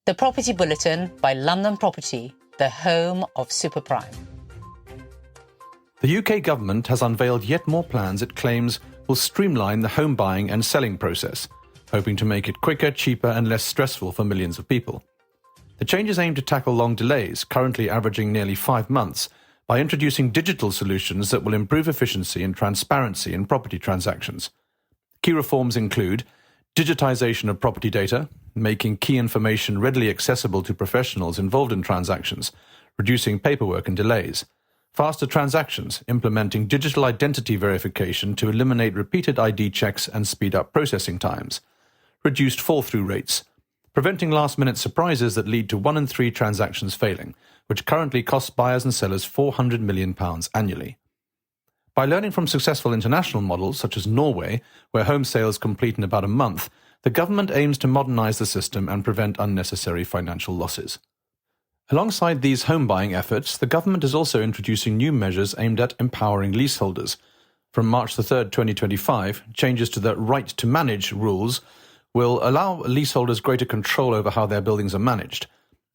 The Property Bulletin by London Property, the home of superprime. The UK government has unveiled yet more plans it claims will streamline the home buying and selling process, hoping to make it quicker, cheaper and less stressful for millions of people. The changes aim to tackle long delays, currently averaging nearly 5 months, by introducing digital solutions that will improve efficiency and transparency in property transactions. Key reforms include digitisation of property data, making key information readily accessible to professionals involved in transactions, reducing paperwork and delays, faster transactions, implementing digital identity verification to eliminate repeated ID checks and speed up processing times, reduced fall-through rates, preventing last-minute surprises that lead to 1 in 3 transactions failing, which currently costs buyers and sellers £400 million annually. By learning from successful international models such as Norway, where home sales complete in about a month, the government aims to modernise the system and prevent unnecessary financial losses. Alongside these home buying efforts, the government is also introducing new measures aimed at empowering leaseholders. From March 3, 2025, changes to the right to manage rules will allow leaseholders greater control over how their buildings are managed,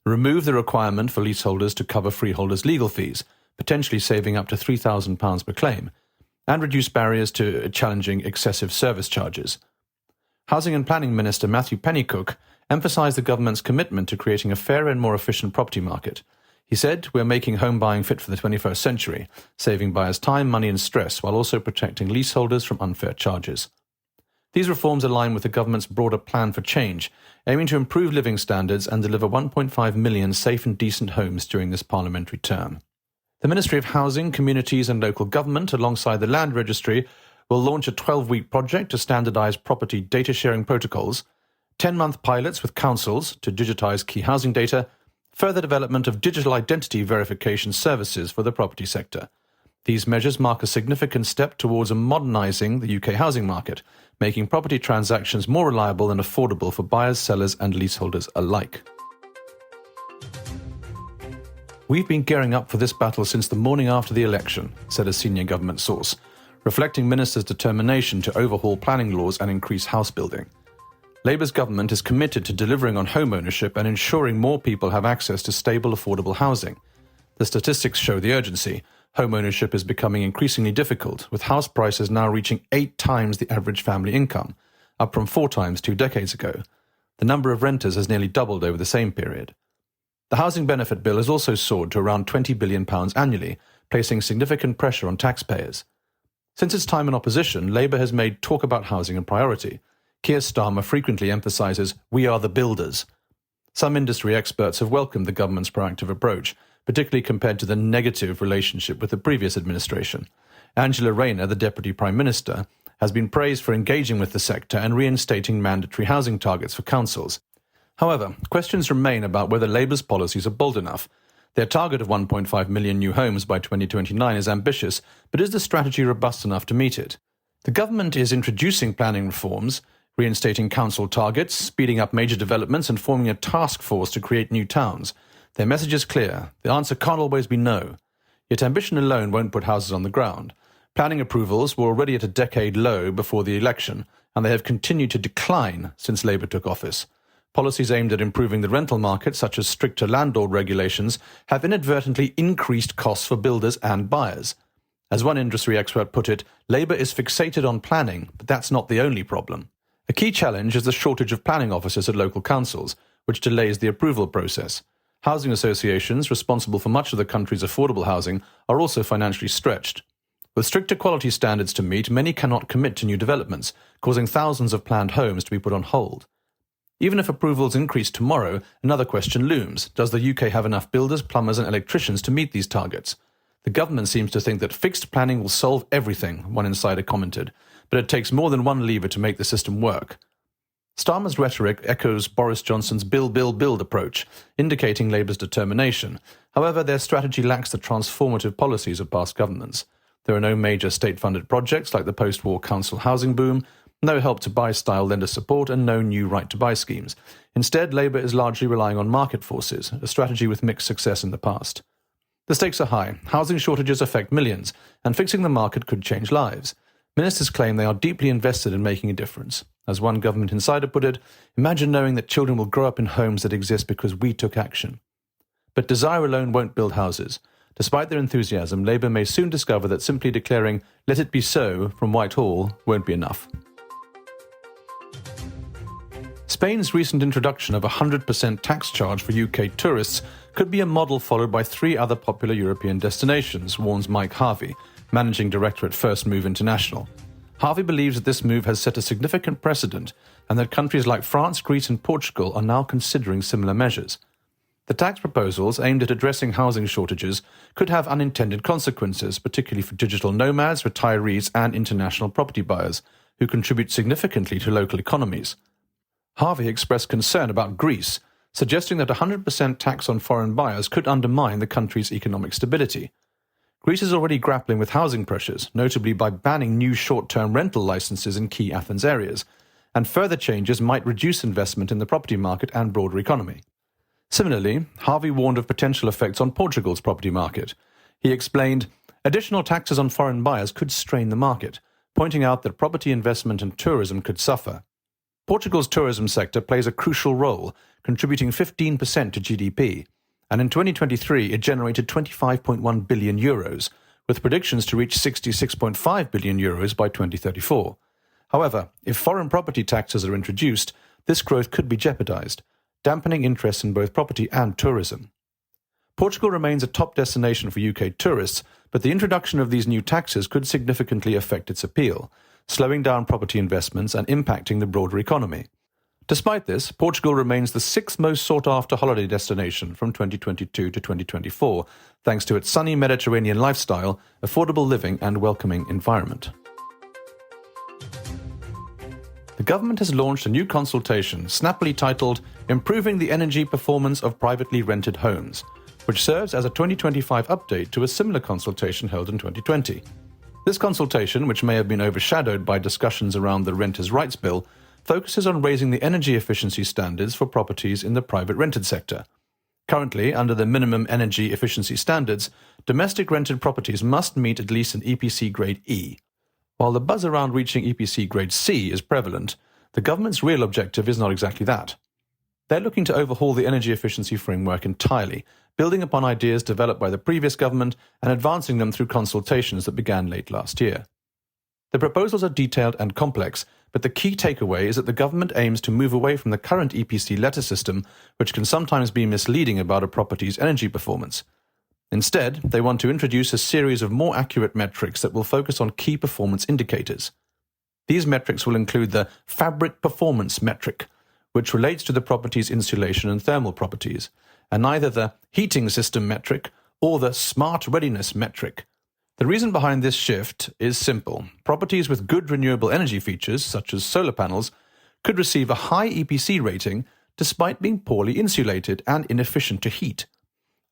remove the requirement for leaseholders to cover freeholders' legal fees, potentially saving up to £3,000 per claim, and reduce barriers to challenging excessive service charges. Housing and Planning Minister Matthew Pennycook emphasised the government's commitment to creating a fairer and more efficient property market. He said, "We're making home buying fit for the 21st century, saving buyers time, money and stress, while also protecting leaseholders from unfair charges." These reforms align with the government's broader plan for change, aiming to improve living standards and deliver 1.5 million safe and decent homes during this parliamentary term. The Ministry of Housing, Communities and Local Government, alongside the Land Registry, will launch a 12-week project to standardise property data sharing protocols, 10-month pilots with councils to digitise key housing data, further development of digital identity verification services for the property sector. These measures mark a significant step towards modernising the UK housing market, making property transactions more reliable and affordable for buyers, sellers and leaseholders alike. "We've been gearing up for this battle since the morning after the election," said a senior government source, reflecting ministers' determination to overhaul planning laws and increase house building. Labour's government is committed to delivering on home ownership and ensuring more people have access to stable, affordable housing. The statistics show the urgency. Home ownership is becoming increasingly difficult, with house prices now reaching 8 times the average family income, up from 4 times 2 decades ago. The number of renters has nearly doubled over the same period. The Housing Benefit Bill has also soared to around £20 billion annually, placing significant pressure on taxpayers. Since its time in opposition, Labour has made talk about housing a priority. Keir Starmer frequently emphasises, "We are the builders." Some industry experts have welcomed the government's proactive approach, particularly compared to the negative relationship with the previous administration. Angela Rayner, the Deputy Prime Minister, has been praised for engaging with the sector and reinstating mandatory housing targets for councils. However, questions remain about whether Labour's policies are bold enough. Their target of 1.5 million new homes by 2029 is ambitious, but is the strategy robust enough to meet it? The government is introducing planning reforms, reinstating council targets, speeding up major developments and forming a task force to create new towns. Their message is clear. The answer can't always be no. Yet ambition alone won't put houses on the ground. Planning approvals were already at a decade low before the election, and they have continued to decline since Labour took office. Policies aimed at improving the rental market, such as stricter landlord regulations, have inadvertently increased costs for builders and buyers. As one industry expert put it, Labour is fixated on planning, but that's not the only problem. A key challenge is the shortage of planning officers at local councils, which delays the approval process. Housing associations, responsible for much of the country's affordable housing, are also financially stretched. With stricter quality standards to meet, many cannot commit to new developments, causing thousands of planned homes to be put on hold. Even if approvals increase tomorrow, another question looms. Does the UK have enough builders, plumbers and electricians to meet these targets? The government seems to think that fixed planning will solve everything, one insider commented, but it takes more than one lever to make the system work. Starmer's rhetoric echoes Boris Johnson's build, build, build approach, indicating Labour's determination. However, their strategy lacks the transformative policies of past governments. There are no major state-funded projects like the post-war council housing boom, no help-to-buy style lender support and no new right-to-buy schemes. Instead, Labour is largely relying on market forces, a strategy with mixed success in the past. The stakes are high. Housing shortages affect millions, and fixing the market could change lives. Ministers claim they are deeply invested in making a difference. As one government insider put it, imagine knowing that children will grow up in homes that exist because we took action. But desire alone won't build houses. Despite their enthusiasm, Labour may soon discover that simply declaring "let it be so" from Whitehall won't be enough. Spain's recent introduction of a 100% tax charge for UK tourists could be a model followed by 3 other popular European destinations, warns Mike Harvey, managing director at First Move International. Harvey believes that this move has set a significant precedent and that countries like France, Greece and Portugal are now considering similar measures. The tax proposals, aimed at addressing housing shortages, could have unintended consequences, particularly for digital nomads, retirees and international property buyers, who contribute significantly to local economies. Harvey expressed concern about Greece, suggesting that a 100% tax on foreign buyers could undermine the country's economic stability. Greece is already grappling with housing pressures, notably by banning new short-term rental licenses in key Athens areas, and further changes might reduce investment in the property market and broader economy. Similarly, Harvey warned of potential effects on Portugal's property market. He explained, additional taxes on foreign buyers could strain the market, pointing out that property investment and tourism could suffer. Portugal's tourism sector plays a crucial role, contributing 15% to GDP, and in 2023 it generated €25.1 billion, with predictions to reach €66.5 billion by 2034. However, if foreign property taxes are introduced, this growth could be jeopardized, dampening interest in both property and tourism. Portugal remains a top destination for UK tourists, but the introduction of these new taxes could significantly affect its appeal, slowing down property investments and impacting the broader economy. Despite this, Portugal remains the 6th most sought-after holiday destination from 2022 to 2024, thanks to its sunny Mediterranean lifestyle, affordable living and welcoming environment. The government has launched a new consultation, snappily titled Improving the Energy Performance of Privately Rented Homes, which serves as a 2025 update to a similar consultation held in 2020. This consultation, which may have been overshadowed by discussions around the Renters' Rights Bill, focuses on raising the energy efficiency standards for properties in the private rented sector. Currently, under the minimum energy efficiency standards, domestic rented properties must meet at least an EPC grade E. While the buzz around reaching EPC grade C is prevalent, the government's real objective is not exactly that. They're looking to overhaul the energy efficiency framework entirely, building upon ideas developed by the previous government and advancing them through consultations that began late last year. The proposals are detailed and complex, but the key takeaway is that the government aims to move away from the current EPC letter system, which can sometimes be misleading about a property's energy performance. Instead, they want to introduce a series of more accurate metrics that will focus on key performance indicators. These metrics will include the fabric performance metric, which relates to the property's insulation and thermal properties, and neither the heating system metric or the smart readiness metric. The reason behind this shift is simple. Properties with good renewable energy features, such as solar panels, could receive a high EPC rating despite being poorly insulated and inefficient to heat.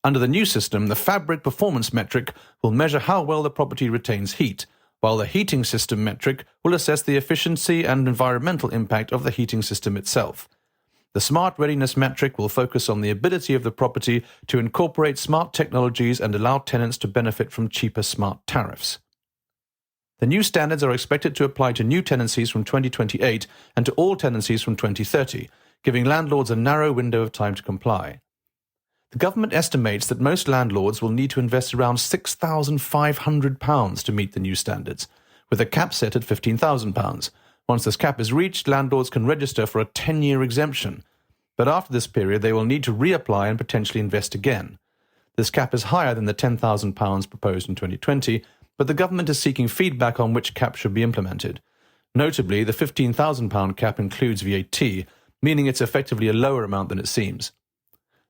Under the new system, the fabric performance metric will measure how well the property retains heat, while the heating system metric will assess the efficiency and environmental impact of the heating system itself. The smart readiness metric will focus on the ability of the property to incorporate smart technologies and allow tenants to benefit from cheaper smart tariffs. The new standards are expected to apply to new tenancies from 2028 and to all tenancies from 2030, giving landlords a narrow window of time to comply. The government estimates that most landlords will need to invest around £6,500 to meet the new standards, with a cap set at £15,000. Once this cap is reached, landlords can register for a 10-year exemption, but after this period they will need to reapply and potentially invest again. This cap is higher than the £10,000 proposed in 2020, but the government is seeking feedback on which cap should be implemented. Notably, the £15,000 cap includes VAT, meaning it's effectively a lower amount than it seems.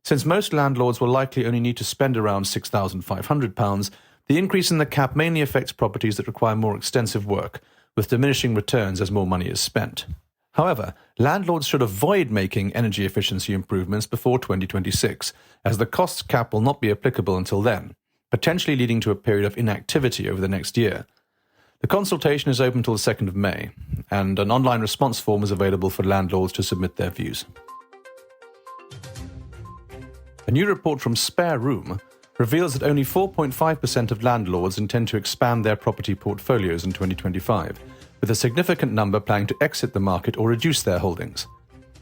Since most landlords will likely only need to spend around £6,500, the increase in the cap mainly affects properties that require more extensive work, with diminishing returns as more money is spent. However, landlords should avoid making energy efficiency improvements before 2026, as the costs cap will not be applicable until then, potentially leading to a period of inactivity over the next year. The consultation is open until the 2nd of May, and an online response form is available for landlords to submit their views. A new report from Spare Room reveals that only 4.5% of landlords intend to expand their property portfolios in 2025, with a significant number planning to exit the market or reduce their holdings.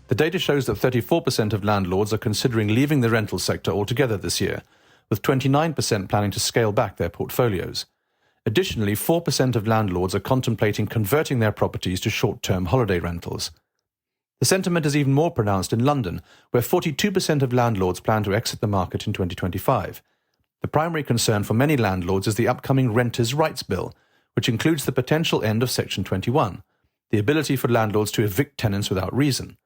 The data shows that 34% of landlords are considering leaving the rental sector altogether this year, with 29% planning to scale back their portfolios. Additionally, 4% of landlords are contemplating converting their properties to short-term holiday rentals. The sentiment is even more pronounced in London, where 42% of landlords plan to exit the market in 2025. The primary concern for many landlords is the upcoming Renters' Rights Bill, which includes the potential end of Section 21, the ability for landlords to evict tenants without reason.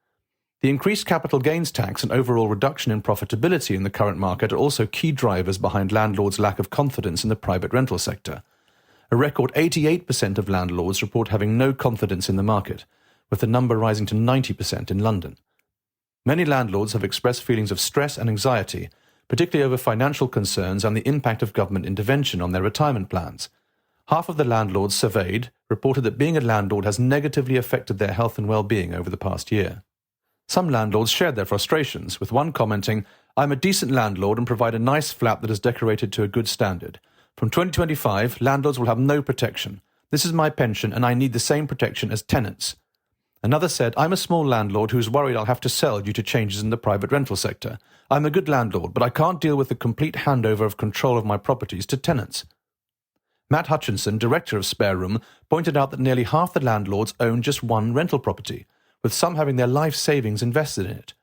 The increased capital gains tax and overall reduction in profitability in the current market are also key drivers behind landlords' lack of confidence in the private rental sector. A record 88% of landlords report having no confidence in the market, with the number rising to 90% in London. Many landlords have expressed feelings of stress and anxiety, particularly over financial concerns and the impact of government intervention on their retirement plans. Half of the landlords surveyed reported that being a landlord has negatively affected their health and well-being over the past year. Some landlords shared their frustrations, with one commenting, "I'm a decent landlord and provide a nice flat that is decorated to a good standard. From 2025, landlords will have no protection. This is my pension and I need the same protection as tenants." Another said, "I'm a small landlord who is worried I'll have to sell due to changes in the private rental sector. I'm a good landlord, but I can't deal with the complete handover of control of my properties to tenants." Matt Hutchinson, director of Spare Room, pointed out that nearly half the landlords own just one rental property, with some having their life savings invested in it.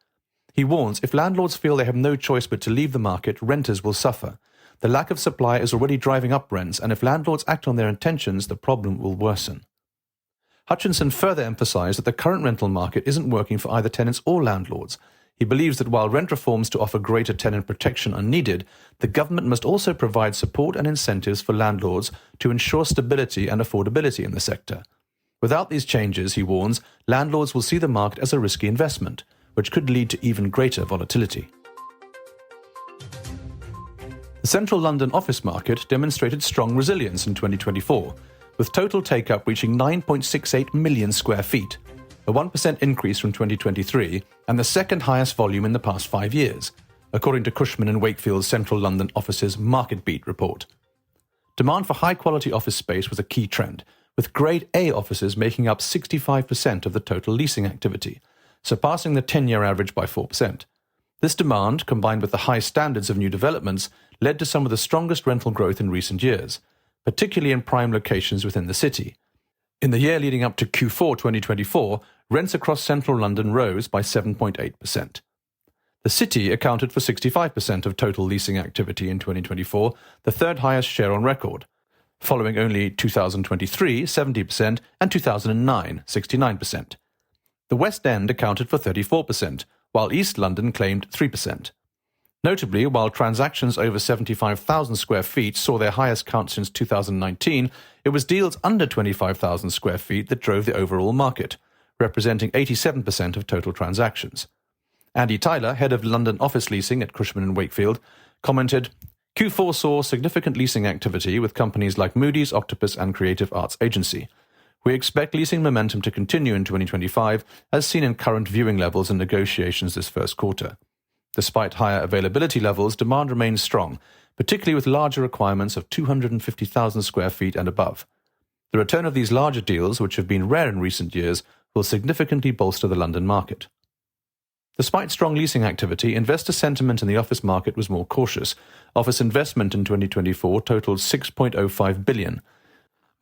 He warns if landlords feel they have no choice but to leave the market, renters will suffer. The lack of supply is already driving up rents, and if landlords act on their intentions, the problem will worsen. Hutchinson further emphasised that the current rental market isn't working for either tenants or landlords. He believes that while rent reforms to offer greater tenant protection are needed, the government must also provide support and incentives for landlords to ensure stability and affordability in the sector. Without these changes, he warns, landlords will see the market as a risky investment, which could lead to even greater volatility. The central London office market demonstrated strong resilience in 2024, with total take-up reaching 9.68 million square feet, a 1% increase from 2023 and the second highest volume in the past 5 years, according to Cushman & Wakefield's Central London office's Market Beat report. Demand for high-quality office space was a key trend, with Grade A offices making up 65% of the total leasing activity, surpassing the 10-year average by 4%. This demand, combined with the high standards of new developments, led to some of the strongest rental growth in recent years, particularly in prime locations within the city. In the year leading up to Q4 2024, rents across central London rose by 7.8%. The city accounted for 65% of total leasing activity in 2024, the third highest share on record, following only 2023, 70%, and 2009, 69%. The West End accounted for 34%, while East London claimed 3%. Notably, while transactions over 75,000 square feet saw their highest count since 2019, it was deals under 25,000 square feet that drove the overall market, representing 87% of total transactions. Andy Tyler, head of London office leasing at Cushman & Wakefield, commented, "Q4 saw significant leasing activity with companies like Moody's, Octopus and Creative Arts Agency. We expect leasing momentum to continue in 2025, as seen in current viewing levels and negotiations this first quarter. Despite higher availability levels, demand remains strong, particularly with larger requirements of 250,000 square feet and above. The return of these larger deals, which have been rare in recent years, will significantly bolster the London market." Despite strong leasing activity, investor sentiment in the office market was more cautious. Office investment in 2024 totaled £6.05 billion,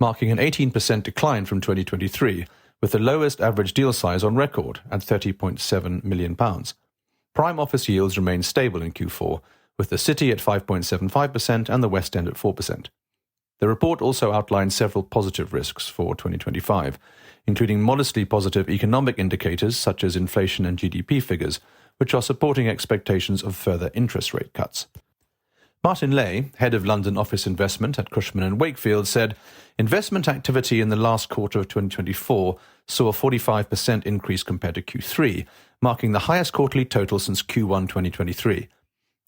marking an 18% decline from 2023, with the lowest average deal size on record at £30.7 million. Prime office yields remained stable in Q4, with the City at 5.75% and the West End at 4%. The report also outlined several positive risks for 2025, including modestly positive economic indicators such as inflation and GDP figures, which are supporting expectations of further interest rate cuts. Martin Lay, head of London office investment at Cushman & Wakefield, said, "Investment activity in the last quarter of 2024 saw a 45% increase compared to Q3, marking the highest quarterly total since Q1 2023.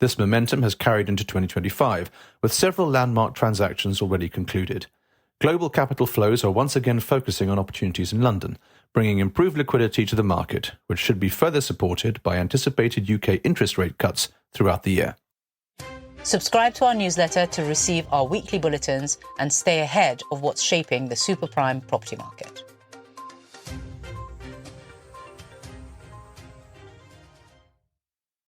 This momentum has carried into 2025, with several landmark transactions already concluded. Global capital flows are once again focusing on opportunities in London, bringing improved liquidity to the market, which should be further supported by anticipated UK interest rate cuts throughout the year." Subscribe to our newsletter to receive our weekly bulletins and stay ahead of what's shaping the super prime property market.